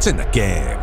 in the game.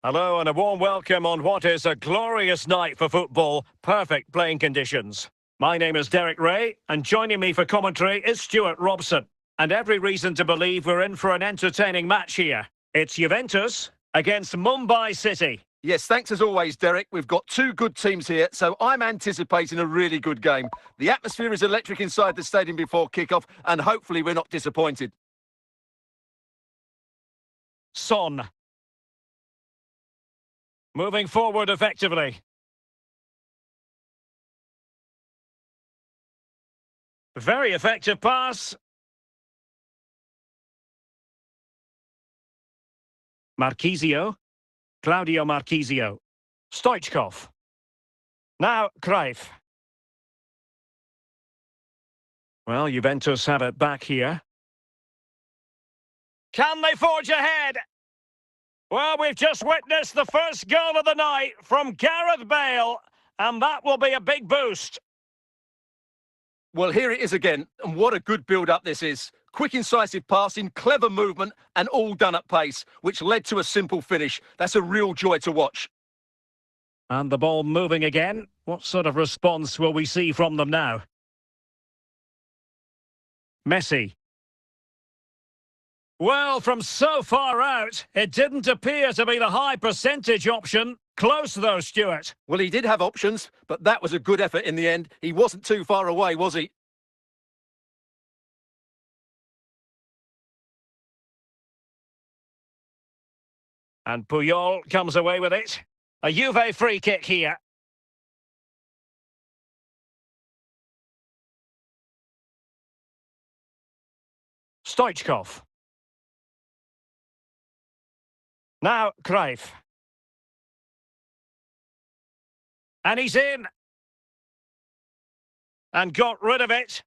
Hello and a warm welcome on what is a glorious night for football, perfect playing conditions. My name is Derek Ray, and joining me for commentary is Stuart Robson. And every reason to believe we're in for an entertaining match here. It's Juventus against Mumbai City. Yes, thanks as always, Derek. We've got two good teams here, so I'm anticipating a really good game. The atmosphere is electric inside the stadium before kick-off, and hopefully we're not disappointed. Son. Moving forward effectively. Very effective pass. Marchisio. Claudio Marchisio. Stoichkov. Now, Cruyff. Well, Juventus have it back here. Can they forge ahead? Well, we've just witnessed the first goal of the night from Gareth Bale, and that will be a big boost. Well, here it is again, and what a good build-up this is. Quick, incisive passing, clever movement, and all done at pace, which led to a simple finish. That's a real joy to watch. And the ball moving again. What sort of response will we see from them now? Messi. Well, from so far out, it didn't appear to be the high percentage option. Close though, Stuart. Well, he did have options, but that was a good effort in the end. He wasn't too far away, was he? And Puyol comes away with it. A Juve free kick here. Stoichkov. Now, Cruyff. And he's in. And got rid of it.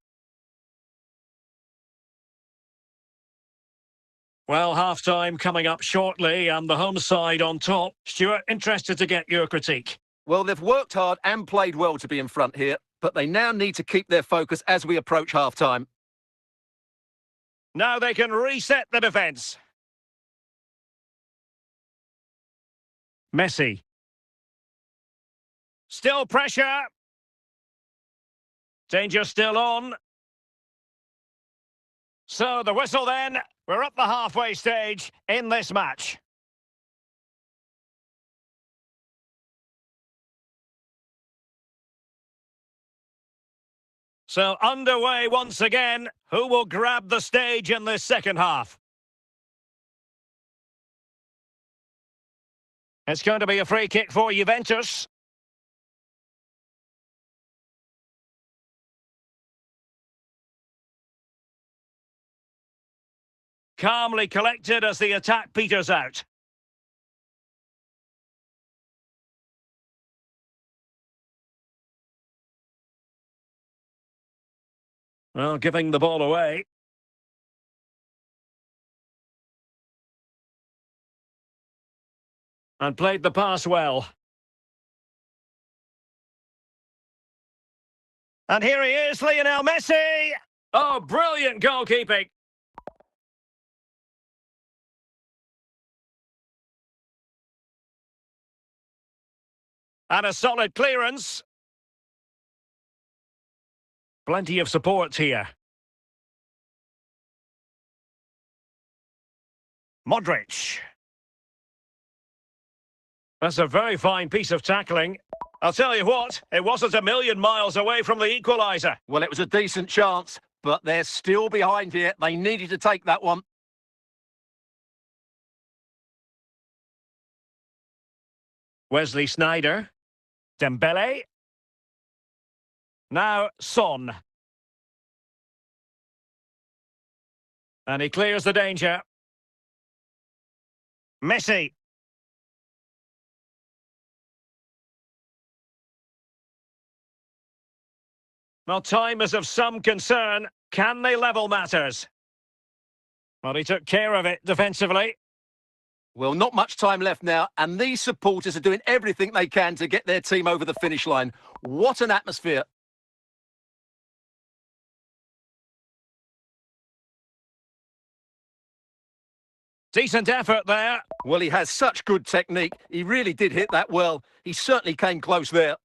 Well, half-time coming up shortly and the home side on top. Stuart, interested to get your critique. Well, they've worked hard and played well to be in front here, but they now need to keep their focus as we approach half-time. Now they can reset the defence. Messi. Still pressure. Danger still on. So the whistle then. We're up the halfway stage in this match. So underway once again. Who will grab the stage in this second half? It's going to be a free kick for Juventus. Calmly collected as the attack peters out. Well, giving the ball away. And played the pass well. And here he is, Lionel Messi! Oh, brilliant goalkeeping! And a solid clearance. Plenty of support here. Modric. That's a very fine piece of tackling. I'll tell you what, it wasn't a million miles away from the equaliser. Well, it was a decent chance, but they're still behind here. They needed to take that one. Wesley Sneijder. Dembele. Now Son. And he clears the danger. Messi. Well, time is of some concern. Can they level matters? Well, he took care of it defensively. Well, not much time left now, and these supporters are doing everything they can to get their team over the finish line. What an atmosphere. Decent effort there. Well, he has such good technique. He really did hit that well. He certainly came close there.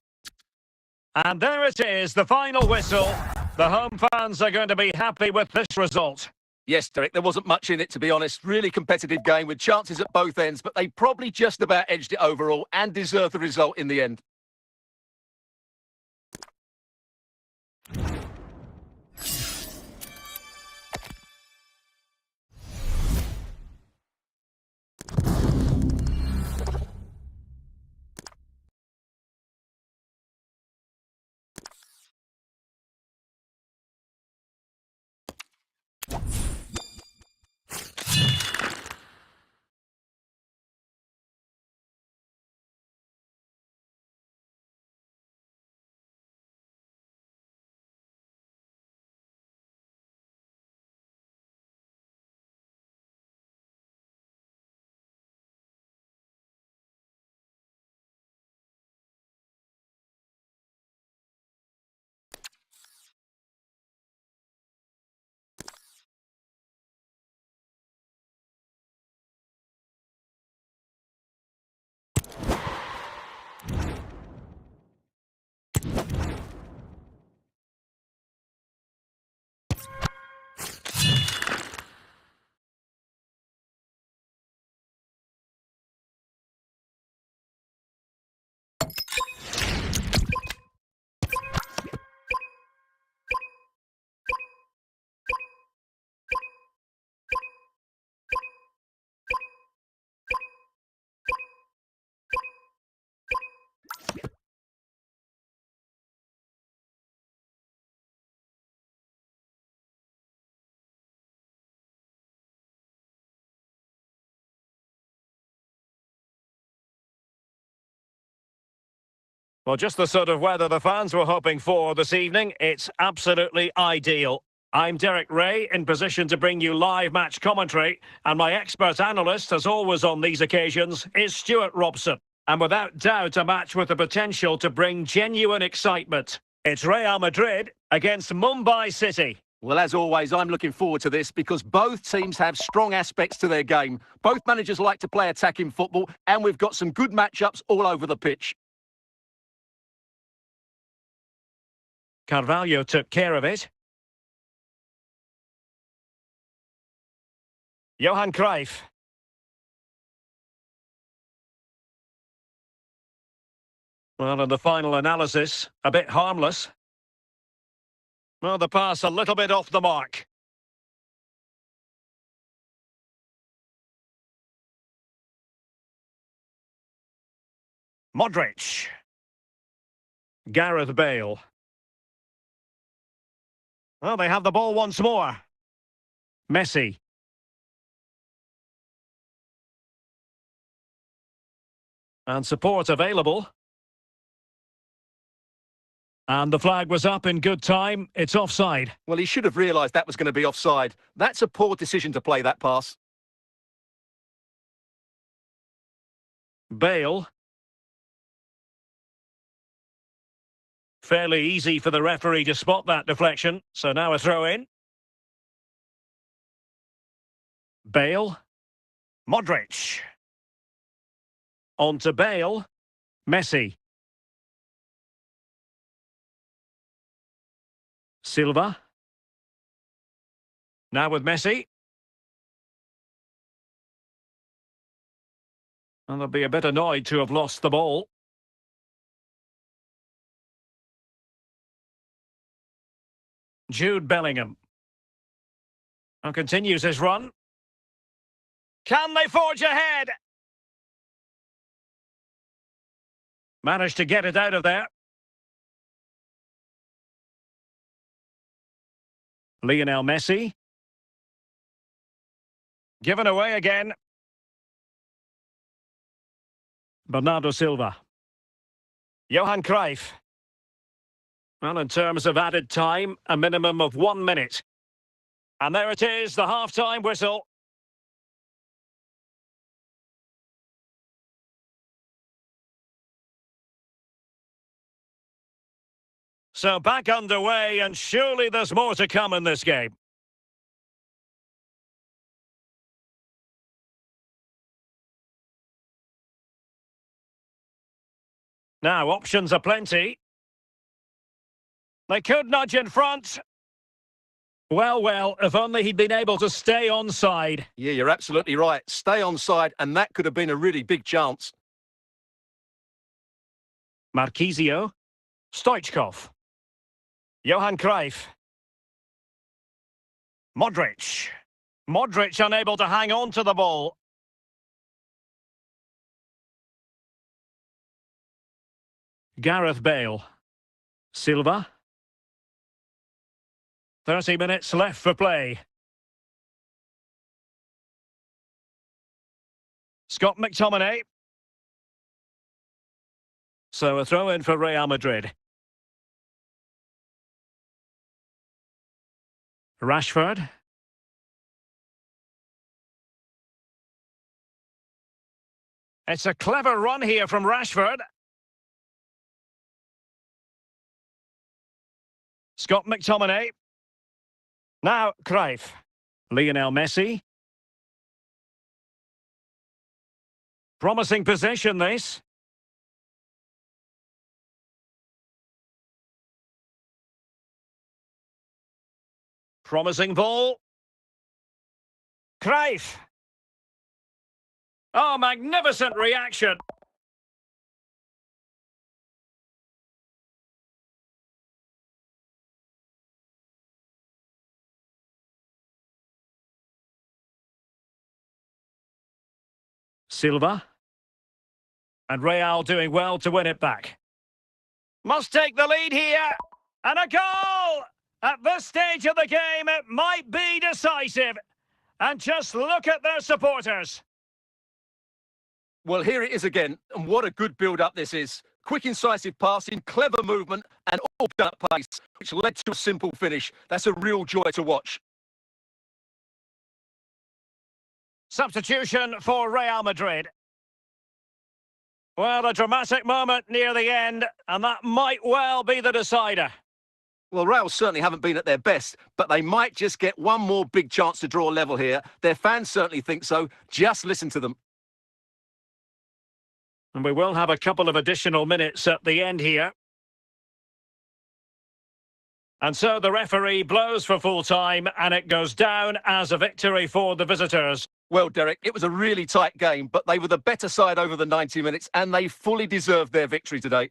And there it is, the final whistle. The home fans are going to be happy with this result. Yes, Derek, there wasn't much in it, to be honest. Really competitive game with chances at both ends, but they probably just about edged it overall and deserved the result in the end. Well, just the sort of weather the fans were hoping for this evening. It's absolutely ideal. I'm Derek Ray, in position to bring you live match commentary, and my expert analyst, as always on these occasions, is Stuart Robson. And without doubt, a match with the potential to bring genuine excitement. It's Real Madrid against Mumbai City. Well, as always, I'm looking forward to this because both teams have strong aspects to their game. Both managers like to play attacking football, and we've got some good matchups all over the pitch. Carvalho took care of it. Johan Cruyff. Well, in the final analysis, a bit harmless. Well, the pass a little bit off the mark. Modric. Gareth Bale. Well, they have the ball once more. Messi. And support available. And the flag was up in good time. It's offside. Well, he should have realised that was going to be offside. That's a poor decision to play that pass. Bale. Fairly easy for the referee to spot that deflection. So now a throw in. Bale. Modric. On to Bale. Messi. Silva. Now with Messi. And they'll be a bit annoyed to have lost the ball. Jude Bellingham. And continues his run. Can they forge ahead? Managed to get it out of there. Lionel Messi. Given away again. Bernardo Silva. Johan Cruyff. Well, in terms of added time, a minimum of 1 minute. And there it is, the half-time whistle. So back underway, and surely there's more to come in this game. Now, options are plenty. They could nudge in front. Well, if only he'd been able to stay onside. Yeah, you're absolutely right. Stay onside, and that could have been a really big chance. Marquisio. Stoichkov. Johan Cruyff. Modric. Modric unable to hang on to the ball. Gareth Bale. Silva. 30 minutes left for play. Scott McTominay. So a throw in for Real Madrid. Rashford. It's a clever run here from Rashford. Scott McTominay. Now Cruyff. Lionel Messi. Promising possession, this. Promising ball. Cruyff. Oh, magnificent reaction. Silva. And Real doing well to win it back. Must take the lead here. And a goal! At this stage of the game, it might be decisive. And just look at their supporters. Well, here it is again, and what a good build-up this is. Quick, incisive passing, clever movement, and all done at pace, which led to a simple finish. That's a real joy to watch. Substitution for Real Madrid. Well, a dramatic moment near the end, and that might well be the decider. Well, Real certainly haven't been at their best, but they might just get one more big chance to draw level here. Their fans certainly think so. Just listen to them. And we will have a couple of additional minutes at the end here. And so the referee blows for full time, and it goes down as a victory for the visitors. Well, Derek, it was a really tight game, but they were the better side over the 90 minutes, and they fully deserved their victory today.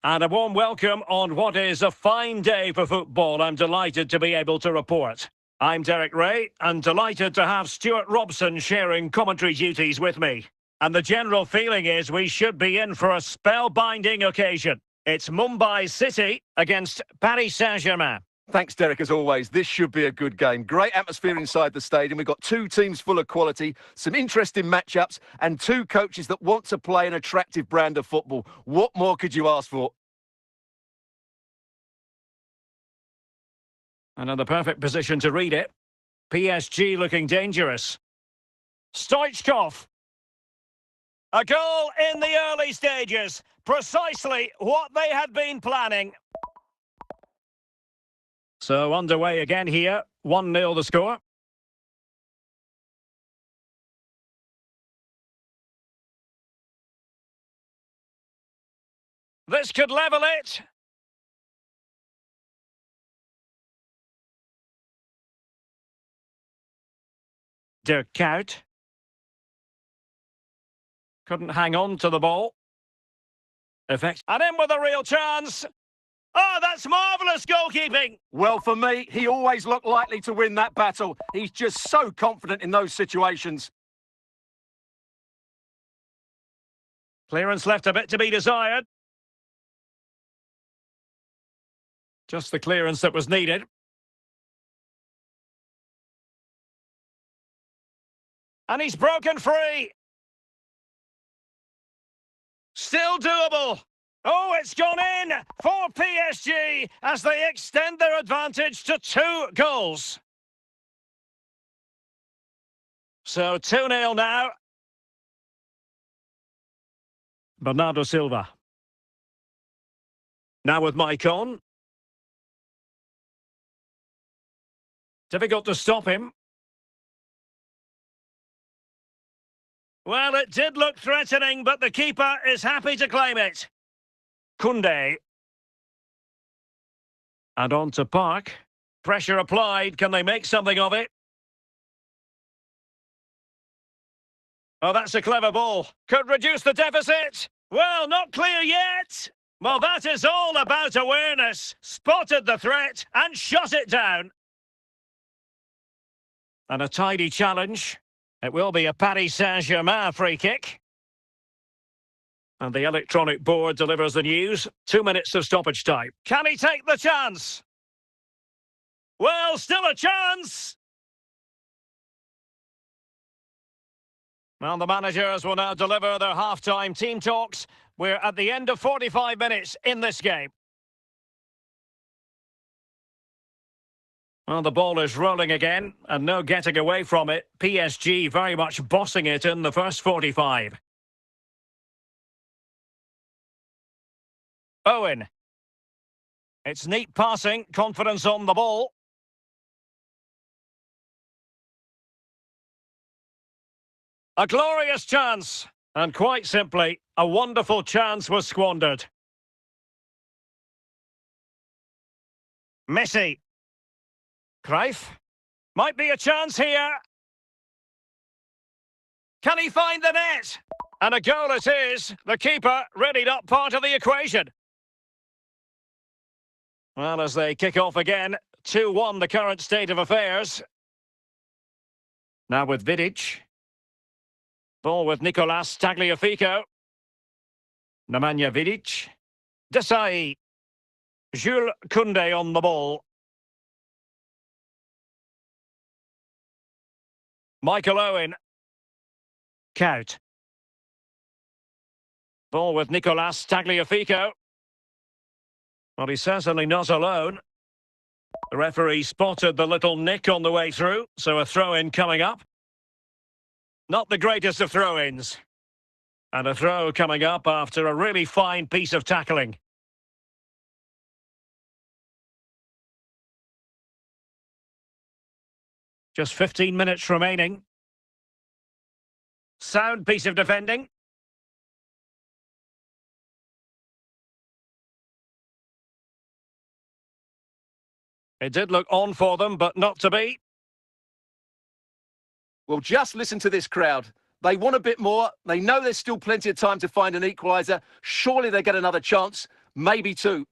And a warm welcome on what is a fine day for football. I'm delighted to be able to report. I'm Derek Ray, and delighted to have Stuart Robson sharing commentary duties with me. And the general feeling is we should be in for a spellbinding occasion. It's Mumbai City against Paris Saint-Germain. Thanks, Derek, as always. This should be a good game. Great atmosphere inside the stadium. We've got two teams full of quality, some interesting matchups, and two coaches that want to play an attractive brand of football. What more could you ask for? Another perfect position to read it. PSG looking dangerous. Stoichkov. A goal in the early stages. Precisely what they had been planning. So underway again here. 1-0 the score. This could level it. De Kuyt. Couldn't hang on to the ball. Effect. And in with a real chance. Oh, that's marvellous goalkeeping. Well, for me, he always looked likely to win that battle. He's just so confident in those situations. Clearance left a bit to be desired. Just the clearance that was needed. And he's broken free. Still doable. Oh, it's gone in for PSG as they extend their advantage to 2 goals. So 2-0 now. Bernardo Silva. Now with Maicon. Difficult to stop him. Well, it did look threatening, but the keeper is happy to claim it. Koundé. And on to Park. Pressure applied. Can they make something of it? Oh, that's a clever ball. Could reduce the deficit. Well, not clear yet. Well, that is all about awareness. Spotted the threat and shut it down. And a tidy challenge. It will be a Paris Saint-Germain free kick. And the electronic board delivers the news. 2 minutes of stoppage time. Can he take the chance? Well, still a chance. Well, the managers will now deliver their half-time team talks. We're at the end of 45 minutes in this game. Well, the ball is rolling again, and no getting away from it. PSG very much bossing it in the first 45. Owen. It's neat passing, confidence on the ball. A glorious chance, and quite simply, a wonderful chance was squandered. Messi. Cruyff. Might be a chance here. Can he find the net? And a goal it is. The keeper really not part of the equation. Well, as they kick off again, 2-1 the current state of affairs. Now with Vidic. Ball with Nicolas Tagliafico. Nemanja Vidic. Desai. Jules Koundé on the ball. Michael Owen. Kuyt. Ball with Nicolas Tagliafico. Well, he's certainly not alone. The referee spotted the little nick on the way through, so a throw-in coming up. Not the greatest of throw-ins. And a throw coming up after a really fine piece of tackling. Just 15 minutes remaining. Sound piece of defending. It did look on for them, but not to be. Well, just listen to this crowd. They want a bit more. They know there's still plenty of time to find an equaliser. Surely they get another chance, maybe 2.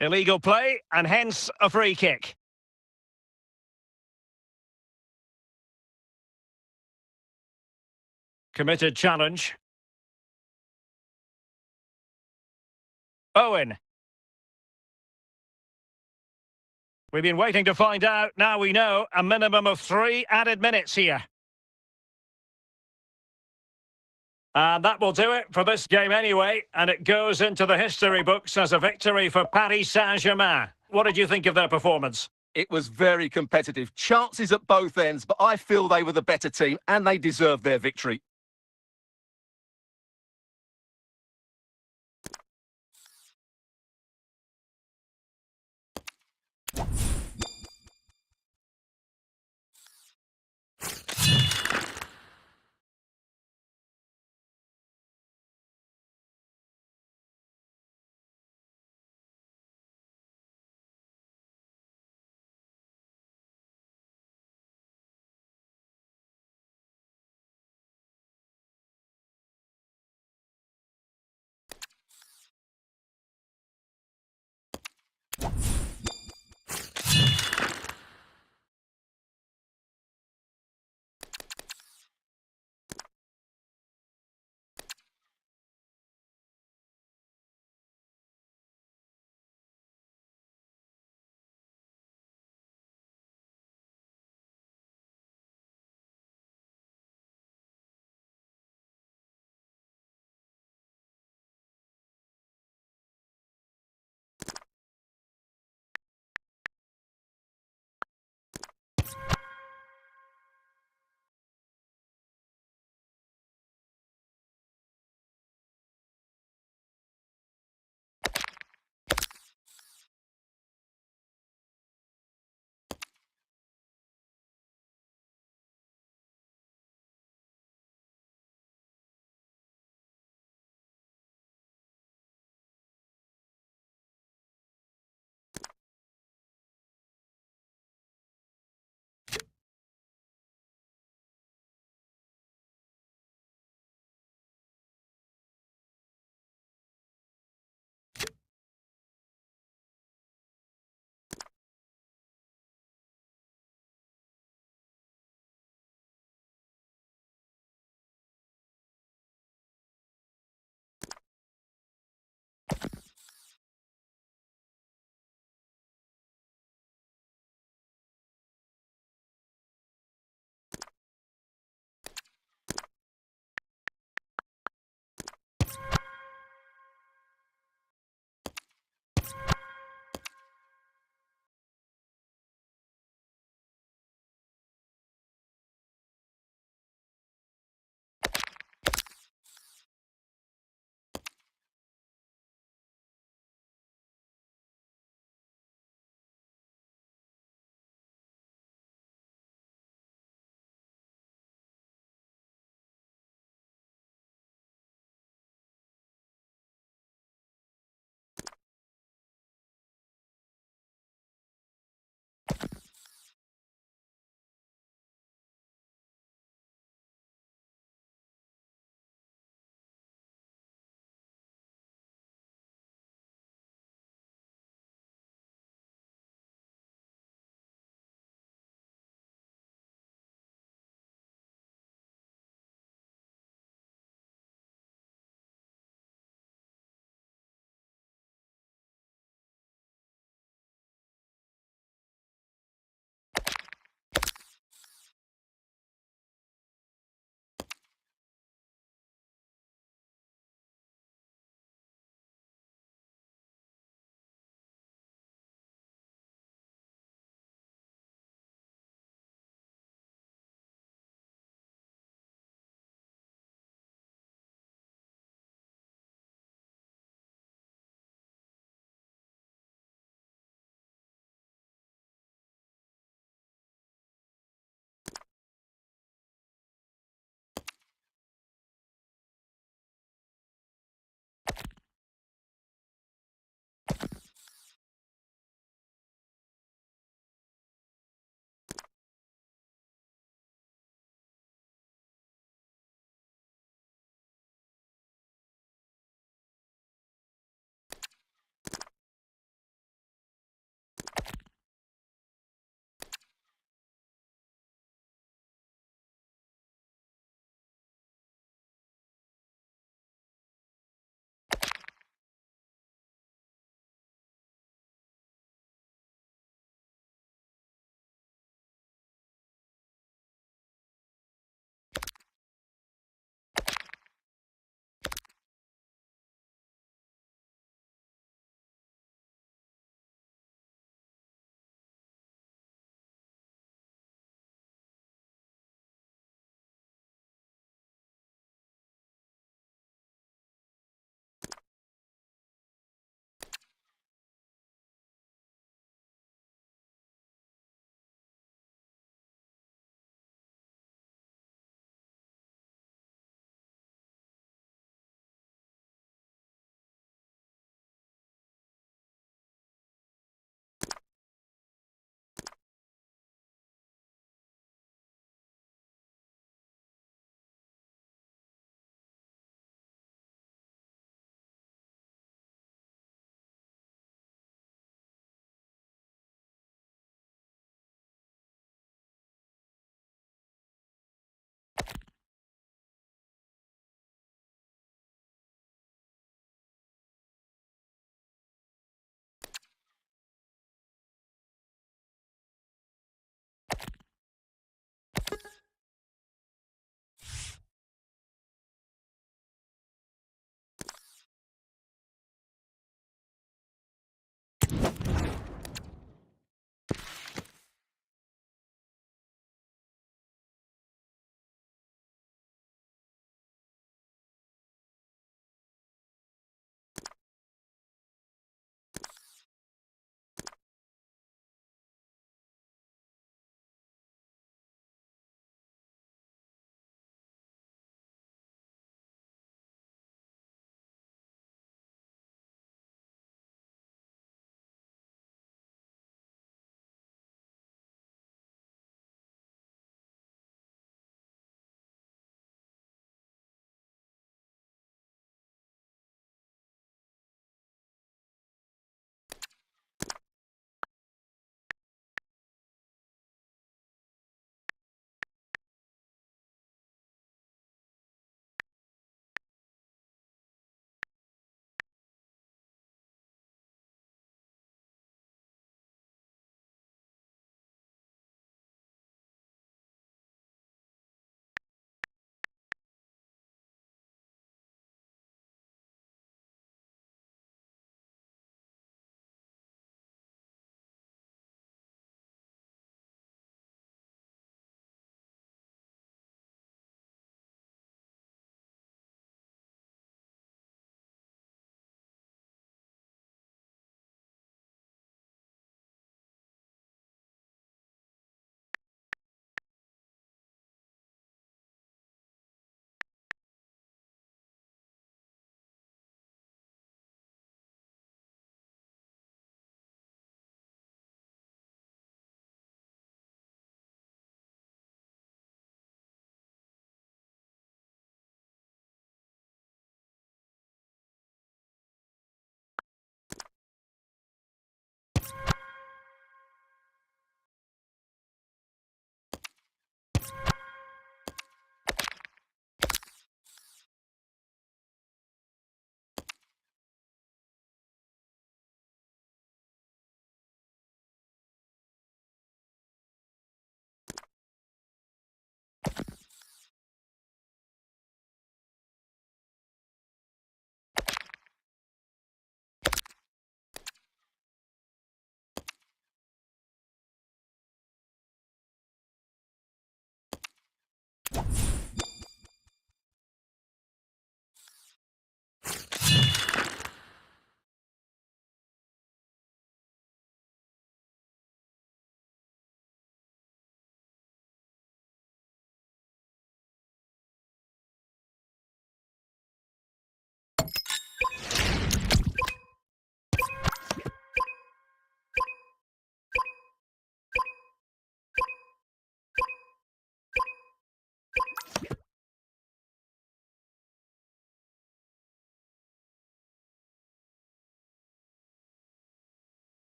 Illegal play, and hence a free kick. Committed challenge. Owen. We've been waiting to find out. Now we know a minimum of 3 added minutes here. And that will do it for this game anyway. And it goes into the history books as a victory for Paris Saint-Germain. What did you think of their performance? It was very competitive. Chances at both ends, but I feel they were the better team and they deserved their victory.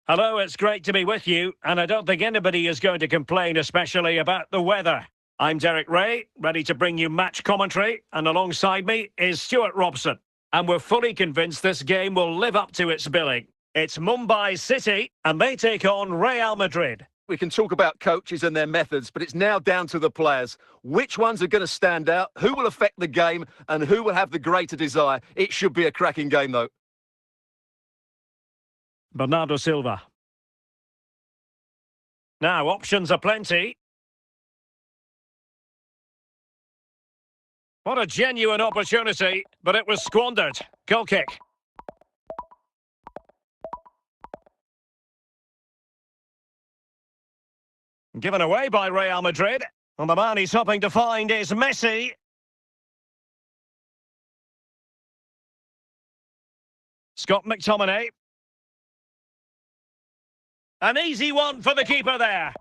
Hello, it's great to be with you, and I don't think anybody is going to complain, especially about the weather. I'm Derek Ray, ready to bring you match commentary, and alongside me is Stuart Robson. And we're fully convinced this game will live up to its billing. It's Mumbai City, and they take on Real Madrid. We can talk about coaches and their methods, but it's now down to the players. Which ones are going to stand out, who will affect the game, and who will have the greater desire? It should be a cracking game, though. Bernardo Silva. Now, options are plenty. What a genuine opportunity, but it was squandered. Goal kick. Given away by Real Madrid. And the man he's hoping to find is Messi. Scott McTominay. An easy one for the keeper there.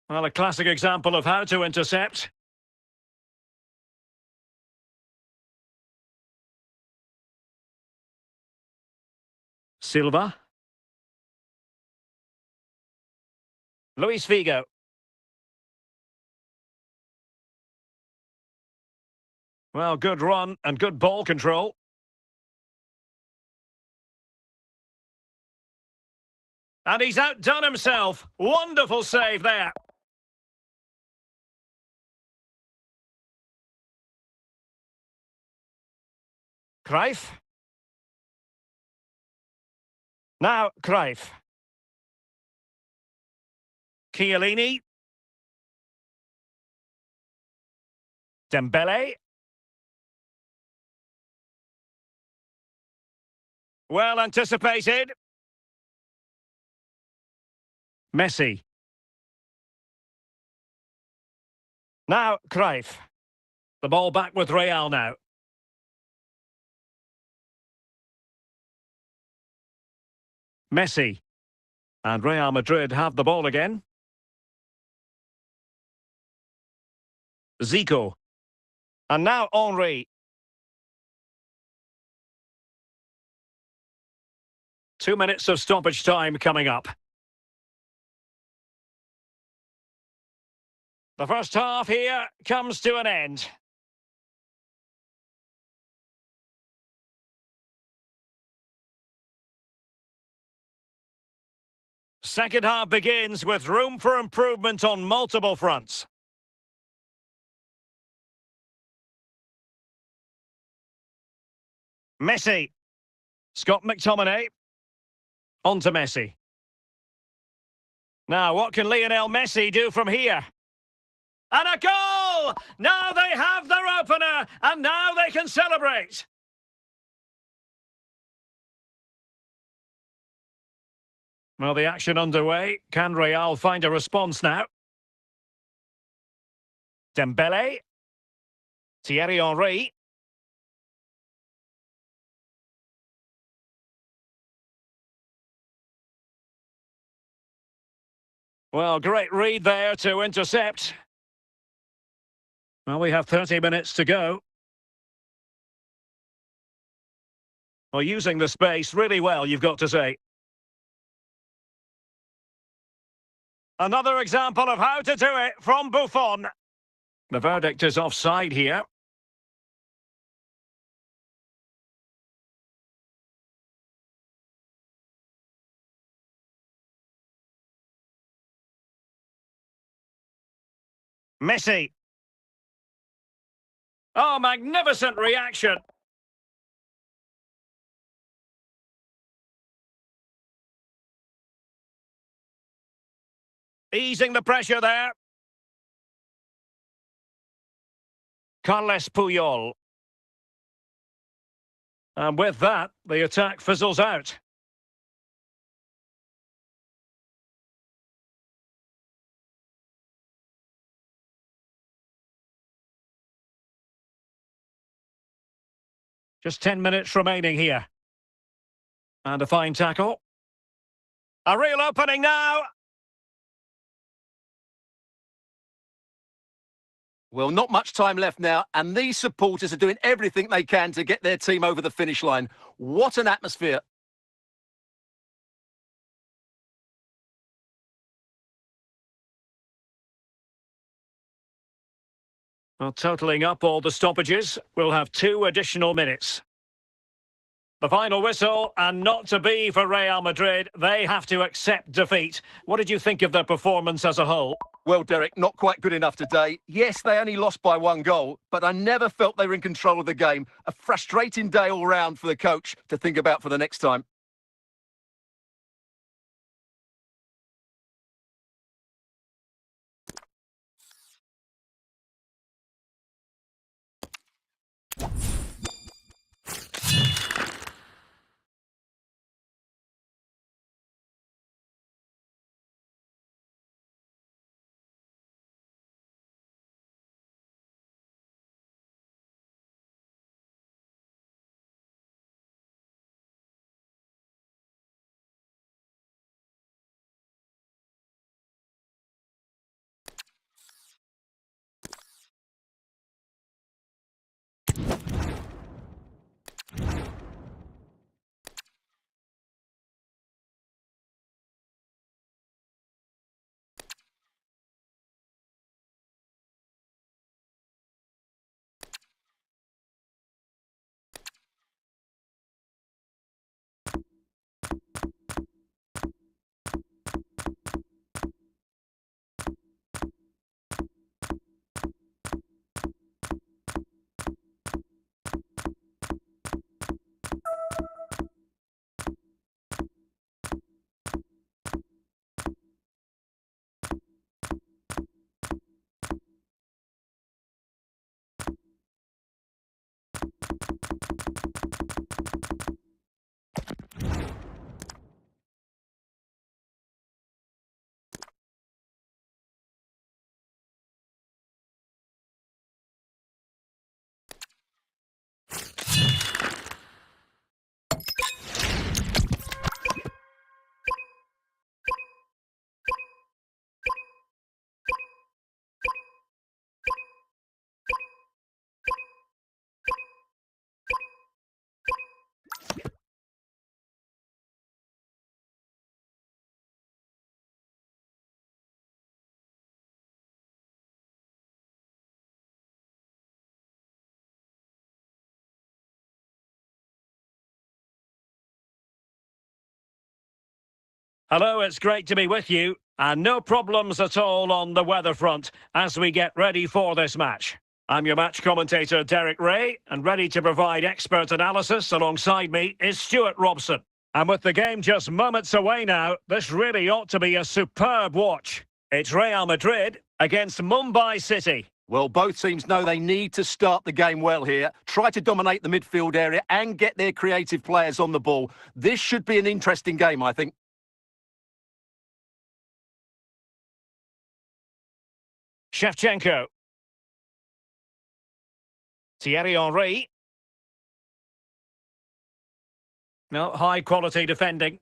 Well, a classic example of how to intercept. Silva. Luis Figo. Well, good run and good ball control. And he's outdone himself. Wonderful save there. Cruyff. Now, Cruyff. Chiellini. Dembele. Well anticipated. Messi. Now, Cruyff. The ball back with Real now. Messi. And Real Madrid have the ball again. Zico. And now Henry. Two minutes of stoppage time coming up. The first half here comes to an end. Second half begins with room for improvement on multiple fronts. Messi. Scott McTominay. On to Messi. Now, what can Lionel Messi do from here? And a goal! Now they have their opener, and now they can celebrate. Well, the action underway. Can Real find a response now? Dembele. Thierry Henry. Well, great read there to intercept. Well, we have 30 minutes to go. Well, using the space really well, you've got to say. Another example of how to do it from Buffon. The verdict is offside here. Messi. Oh, magnificent reaction. Easing the pressure there. Carles Puyol. And with that, the attack fizzles out. Just 10 minutes remaining here. And a fine tackle. A real opening now. Well, not much time left now, and these supporters are doing everything they can to get their team over the finish line. What an atmosphere. Well, totalling up all the stoppages, we'll have 2 additional minutes. The final whistle, and not to be for Real Madrid. They have to accept defeat. What did you think of their performance as a whole? Well, Derek, not quite good enough today. Yes, they only lost by 1 goal, but I never felt they were in control of the game. A frustrating day all round for the coach to think about for the next time. Hello, it's great to be with you. And no problems at all on the weather front as we get ready for this match. I'm your match commentator, Derek Ray, and ready to provide expert analysis alongside me is Stuart Robson. And with the game just moments away now, this really ought to be a superb watch. It's Real Madrid against Mumbai City. Well, both teams know they need to start the game well here, try to dominate the midfield area and get their creative players on the ball. This should be an interesting game, I think. Shevchenko. Thierry Henry. No, high quality defending.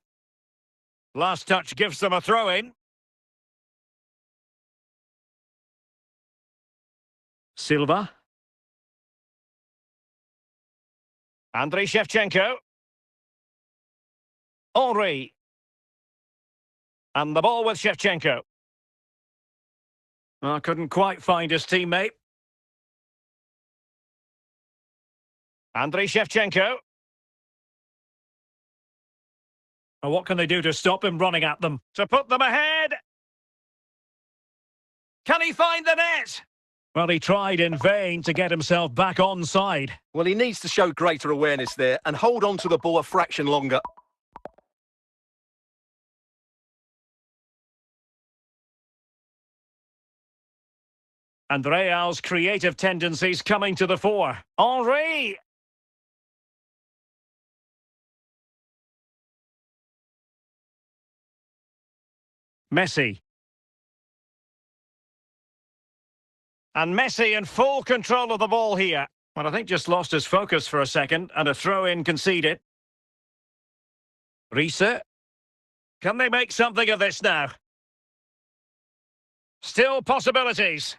Last touch gives them a throw-in. Silva. Andriy Shevchenko. Henry. And the ball with Shevchenko. Oh, couldn't quite find his teammate. Andriy Shevchenko. Oh, what can they do to stop him running at them? To put them ahead! Can he find the net? Well, he tried in vain to get himself back onside. Well, he needs to show greater awareness there and hold on to the ball a fraction longer. And Real's creative tendencies coming to the fore. Henry! Messi. And Messi in full control of the ball here. Well, I think just lost his focus for a second and a throw-in conceded. Riese. Can they make something of this now? Still possibilities.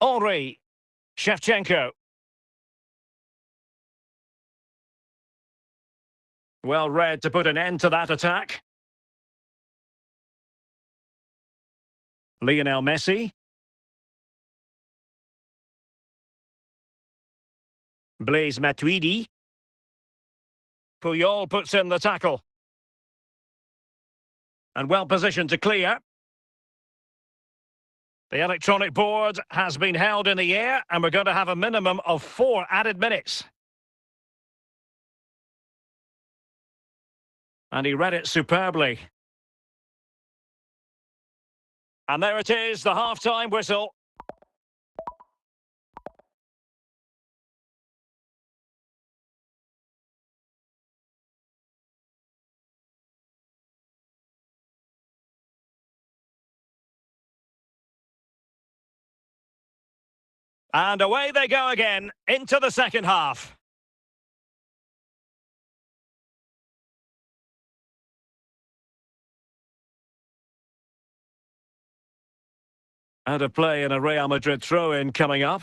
Henri. Shevchenko. Well read to put an end to that attack. Lionel Messi. Blaise Matuidi. Puyol puts in the tackle. And well positioned to clear. The electronic board has been held in the air, and we're going to have a minimum of 4 added minutes. And he read it superbly. And there it is, the half-time whistle. And away they go again, into the second half. Out of play and a Real Madrid throw-in coming up.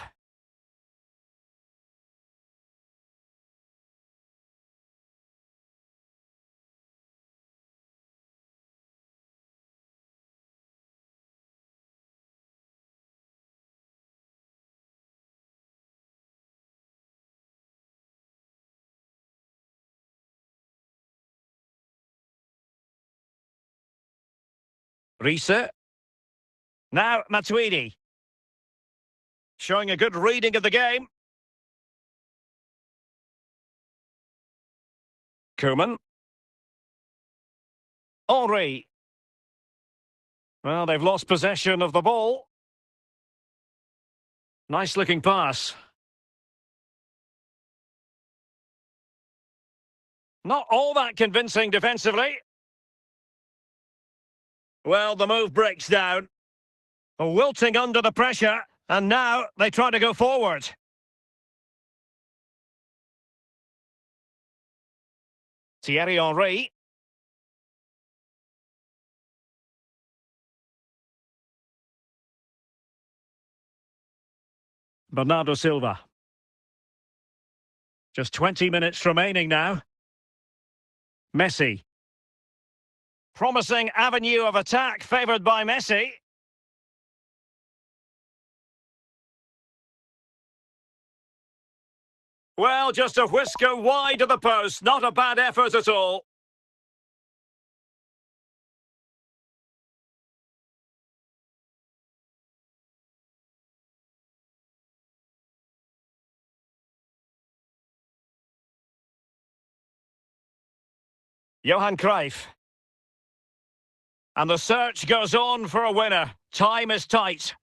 Riese. Now Matuidi. Showing a good reading of the game. Koeman. Henri. Well, they've lost possession of the ball. Nice looking pass. Not all that convincing defensively. Well, the move breaks down. Wilting under the pressure, and now they try to go forward. Thierry Henry. Bernardo Silva. Just 20 minutes remaining now. Messi. Promising avenue of attack favoured by Messi. Well, just a whisker wide of the post. Not a bad effort at all. Johan Cruyff. And the search goes on for a winner. Time is tight.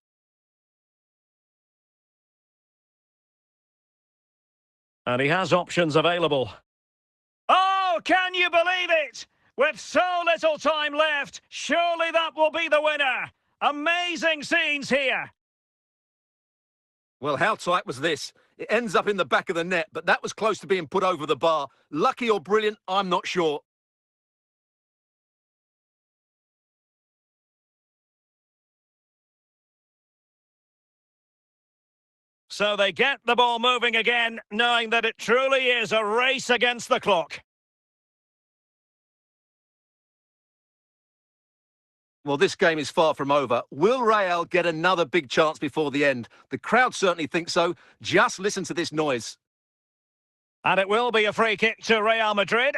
And he has options available. Oh, can you believe it? With so little time left, surely that will be the winner. Amazing scenes here. Well, how tight was this? It ends up in the back of the net, but that was close to being put over the bar. Lucky or brilliant, I'm not sure. So they get the ball moving again, knowing that it truly is a race against the clock. Well, this game is far from over. Will Real get another big chance before the end? The crowd certainly think so. Just listen to this noise. And it will be a free kick to Real Madrid.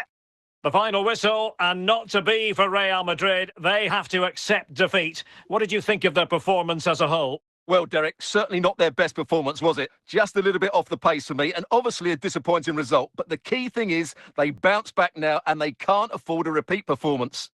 The final whistle, and not to be for Real Madrid. They have to accept defeat. What did you think of their performance as a whole? Well, Derek, certainly not their best performance, was it? Just a little bit off the pace for me, and obviously a disappointing result. But the key thing is they bounce back now, and they can't afford a repeat performance.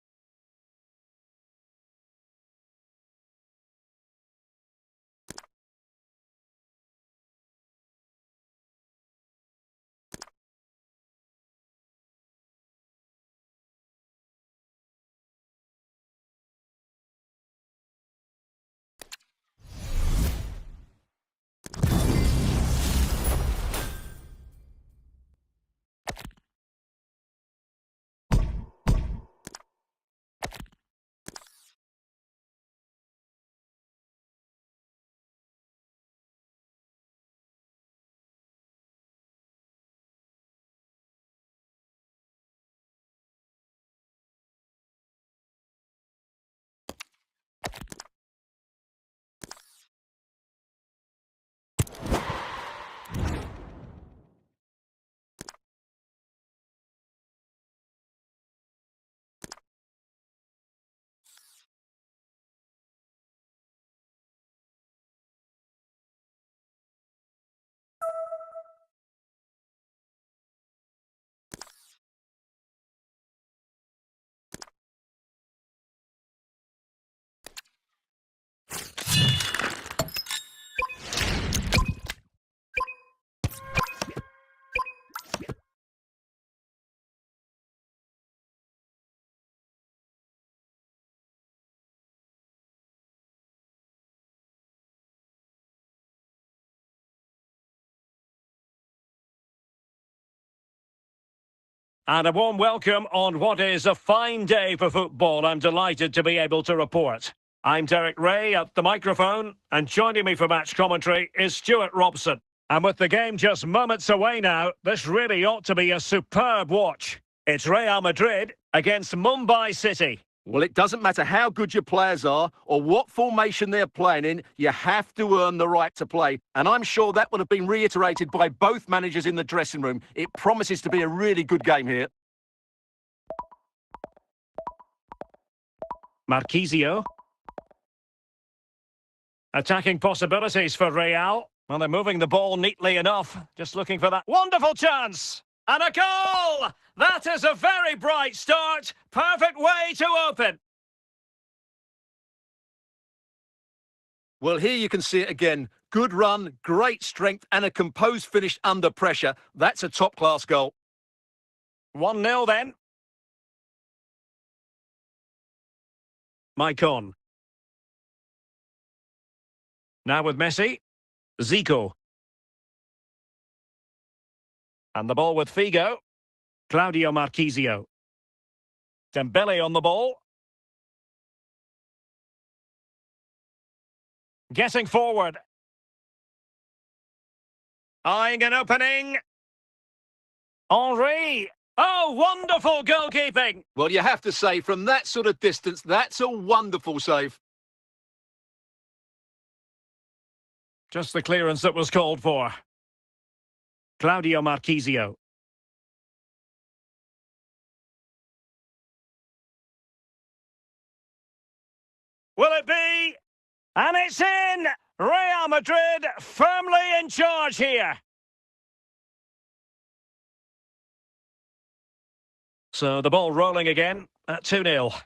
And a warm welcome on what is a fine day for football. I'm delighted to be able to report. I'm Derek Ray at the microphone, and joining me for match commentary is Stuart Robson. And with the game just moments away now, this really ought to be a superb watch. It's Real Madrid against Mumbai City. Well, it doesn't matter how good your players are or what formation they're playing in, you have to earn the right to play. And I'm sure that would have been reiterated by both managers in the dressing room. It promises to be a really good game here. Marquisio. Attacking possibilities for Real. Well, they're moving the ball neatly enough. Just looking for that wonderful chance. And a goal! That is a very bright start. Perfect way to open. Well, here you can see it again. Good run, great strength, and a composed finish under pressure. That's a top-class goal. 1-0 then. Maicon. Now with Messi. Zico. And the ball with Figo. Claudio Marquisio. Dembele on the ball. Getting forward. Eyeing an opening. Henry. Oh, wonderful goalkeeping. Well, you have to say, from that sort of distance, that's a wonderful save. Just the clearance that was called for. Claudio Marquisio. Will it be? And it's in! Real Madrid firmly in charge here. So the ball rolling again at 2-0.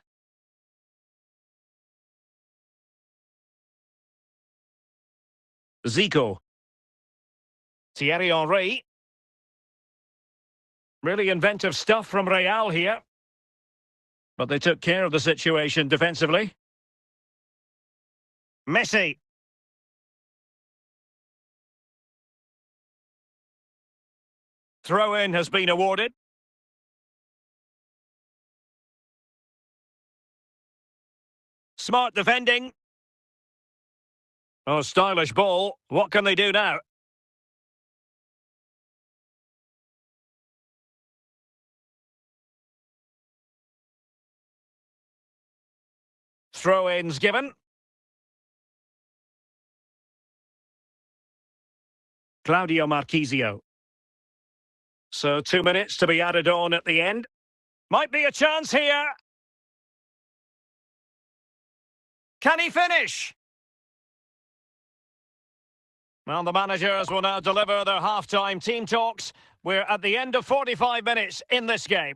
Zico. Thierry Henry. Really inventive stuff from Real here. But they took care of the situation defensively. Messi. Throw-in has been awarded. Smart defending. Oh, stylish ball. What can they do now? Throw-ins given. Claudio Marquisio. So 2 minutes to be added on at the end. Might be a chance here. Can he finish? Well, the managers will now deliver their half-time team talks. We're at the end of 45 minutes in this game.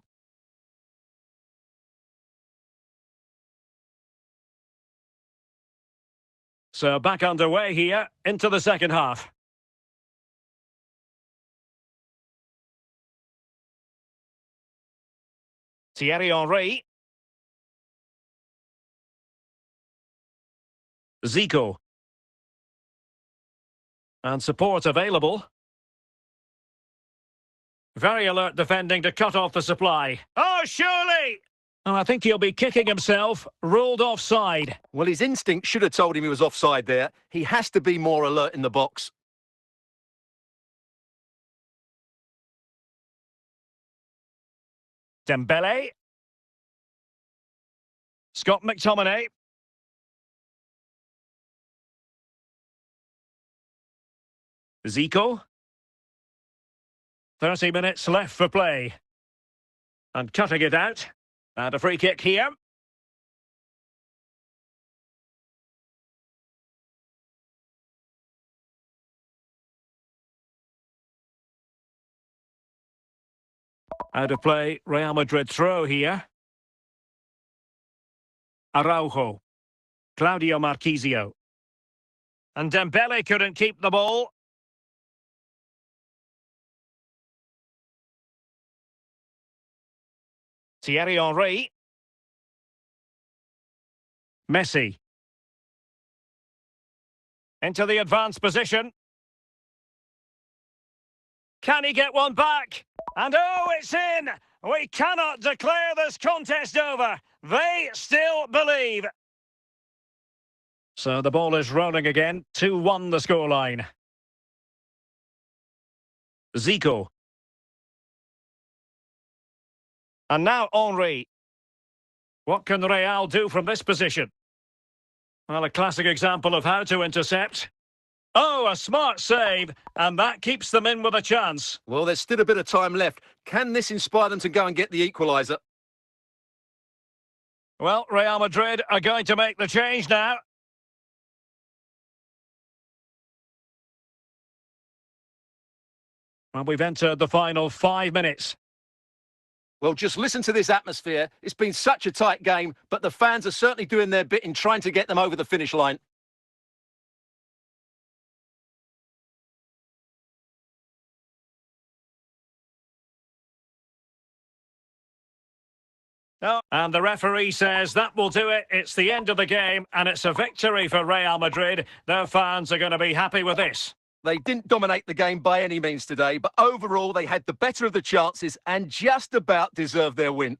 So back underway here into the second half. Thierry Henry. Zico. And support available. Very alert defending to cut off the supply. Oh, surely! Oh, I think he'll be kicking himself. Ruled offside. Well, his instinct should have told him he was offside there. He has to be more alert in the box. Dembele. Scott McTominay. Zico. 30 minutes left for play. And cutting it out. And a free kick here. Out of play, Real Madrid throw here. Araujo. Claudio Marquisio. And Dembele couldn't keep the ball. Thierry Henry. Messi. Into the advanced position. Can he get one back? And oh, it's in! We cannot declare this contest over. They still believe. So the ball is rolling again. 2-1 the scoreline. Zico. And now Henry. What can Real do from this position? Well, a classic example of how to intercept. Oh, a smart save, and that keeps them in with a chance. Well, there's still a bit of time left. Can this inspire them to go and get the equaliser? Well, Real Madrid are going to make the change now. Well, we've entered the final 5 minutes. Well, just listen to this atmosphere. It's been such a tight game, but the fans are certainly doing their bit in trying to get them over the finish line. Oh, and the referee says that will do it. It's the end of the game, and it's a victory for Real Madrid. Their fans are going to be happy with this. They didn't dominate the game by any means today, but overall they had the better of the chances and just about deserved their win.